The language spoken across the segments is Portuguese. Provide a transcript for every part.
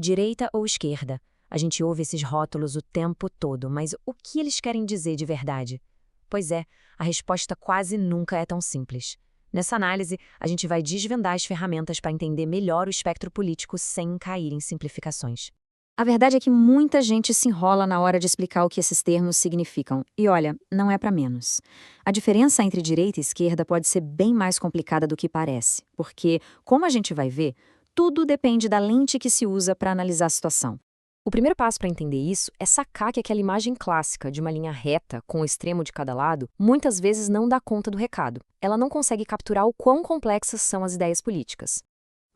Direita ou esquerda? A gente ouve esses rótulos o tempo todo, mas o que eles querem dizer de verdade? Pois é, a resposta quase nunca é tão simples. Nessa análise, a gente vai desvendar as ferramentas para entender melhor o espectro político sem cair em simplificações. A verdade é que muita gente se enrola na hora de explicar o que esses termos significam. E olha, não é para menos. A diferença entre direita e esquerda pode ser bem mais complicada do que parece, porque, como a gente vai ver, tudo depende da lente que se usa para analisar a situação. O primeiro passo para entender isso é sacar que aquela imagem clássica de uma linha reta com o extremo de cada lado muitas vezes não dá conta do recado. Ela não consegue capturar o quão complexas são as ideias políticas.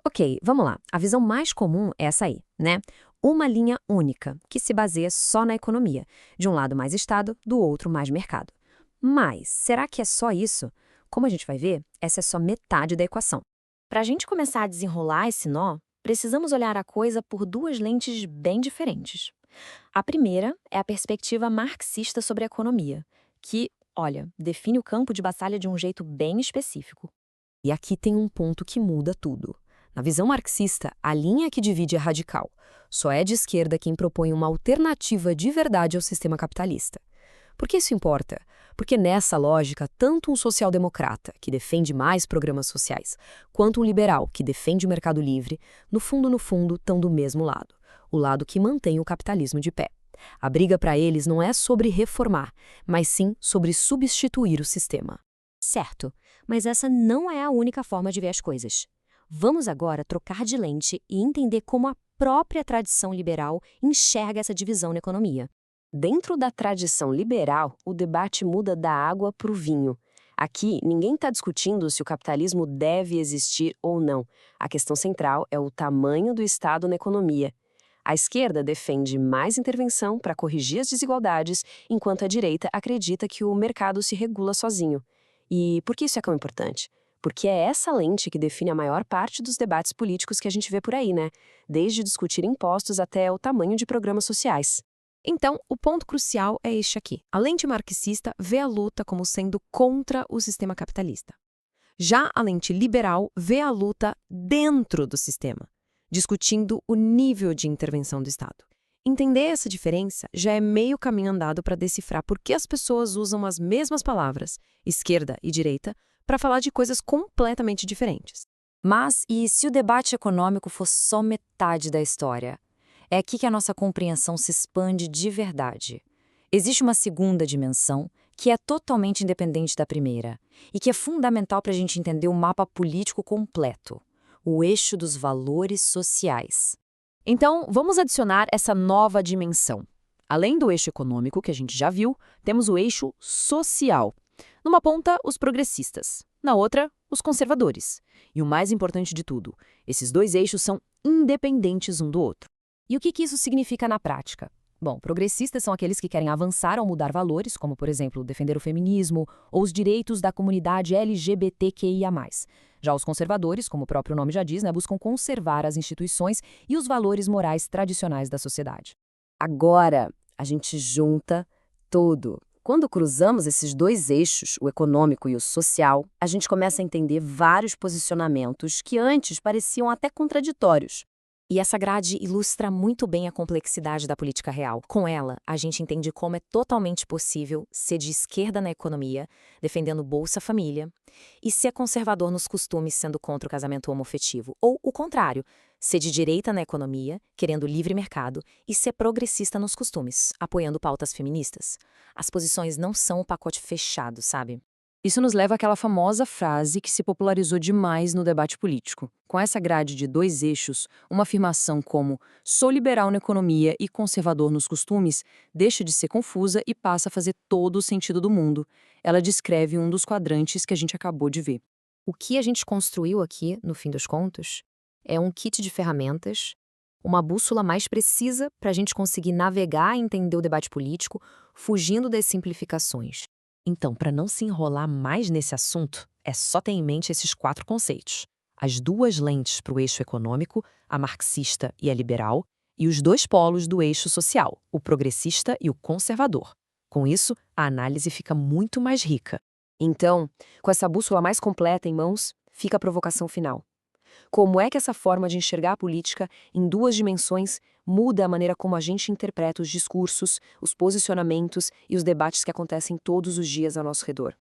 Ok, vamos lá. A visão mais comum é essa aí, né? Uma linha única, que se baseia só na economia. De um lado mais Estado, do outro mais mercado. Mas, será que é só isso? Como a gente vai ver, essa é só metade da equação. Para a gente começar a desenrolar esse nó, precisamos olhar a coisa por duas lentes bem diferentes. A primeira é a perspectiva marxista sobre a economia, que, olha, define o campo de batalha de um jeito bem específico. E aqui tem um ponto que muda tudo. Na visão marxista, a linha que divide é radical. Só é de esquerda quem propõe uma alternativa de verdade ao sistema capitalista. Por que isso importa? Porque nessa lógica, tanto um social-democrata, que defende mais programas sociais, quanto um liberal, que defende o mercado livre, no fundo, estão do mesmo lado. O lado que mantém o capitalismo de pé. A briga para eles não é sobre reformar, mas sim sobre substituir o sistema. Certo, mas essa não é a única forma de ver as coisas. Vamos agora trocar de lente e entender como a própria tradição liberal enxerga essa divisão na economia. Dentro da tradição liberal, o debate muda da água para o vinho. Aqui, ninguém está discutindo se o capitalismo deve existir ou não. A questão central é o tamanho do Estado na economia. A esquerda defende mais intervenção para corrigir as desigualdades, enquanto a direita acredita que o mercado se regula sozinho. E por que isso é tão importante? Porque é essa lente que define a maior parte dos debates políticos que a gente vê por aí, né? Desde discutir impostos até o tamanho de programas sociais. Então, o ponto crucial é este aqui. A lente marxista vê a luta como sendo contra o sistema capitalista. Já a lente liberal vê a luta dentro do sistema, discutindo o nível de intervenção do Estado. Entender essa diferença já é meio caminho andado para decifrar por que as pessoas usam as mesmas palavras, esquerda e direita, para falar de coisas completamente diferentes. Mas e se o debate econômico for só metade da história? É aqui que a nossa compreensão se expande de verdade. Existe uma segunda dimensão que é totalmente independente da primeira e que é fundamental para a gente entender o mapa político completo, o eixo dos valores sociais. Então, vamos adicionar essa nova dimensão. Além do eixo econômico, que a gente já viu, temos o eixo social. Numa ponta, os progressistas. Na outra, os conservadores. E o mais importante de tudo, esses dois eixos são independentes um do outro. E o que isso significa na prática? Bom, progressistas são aqueles que querem avançar ao mudar valores, como, por exemplo, defender o feminismo ou os direitos da comunidade LGBTQIA+. Já os conservadores, como o próprio nome já diz, buscam conservar as instituições e os valores morais tradicionais da sociedade. Agora, a gente junta tudo. Quando cruzamos esses dois eixos, o econômico e o social, a gente começa a entender vários posicionamentos que antes pareciam até contraditórios. E essa grade ilustra muito bem a complexidade da política real. Com ela, a gente entende como é totalmente possível ser de esquerda na economia, defendendo Bolsa Família, e ser conservador nos costumes, sendo contra o casamento homoafetivo. Ou o contrário, ser de direita na economia, querendo livre mercado, e ser progressista nos costumes, apoiando pautas feministas. As posições não são um pacote fechado, sabe? Isso nos leva àquela famosa frase que se popularizou demais no debate político. Com essa grade de dois eixos, uma afirmação como "sou liberal na economia e conservador nos costumes" deixa de ser confusa e passa a fazer todo o sentido do mundo. Ela descreve um dos quadrantes que a gente acabou de ver. O que a gente construiu aqui, no fim dos contos, é um kit de ferramentas, uma bússola mais precisa para a gente conseguir navegar e entender o debate político, fugindo das simplificações. Então, para não se enrolar mais nesse assunto, é só ter em mente esses 4 conceitos. As duas lentes para o eixo econômico, a marxista e a liberal, e os 2 polos do eixo social, o progressista e o conservador. Com isso, a análise fica muito mais rica. Então, com essa bússola mais completa em mãos, fica a provocação final. Como é que essa forma de enxergar a política em duas dimensões muda a maneira como a gente interpreta os discursos, os posicionamentos e os debates que acontecem todos os dias ao nosso redor?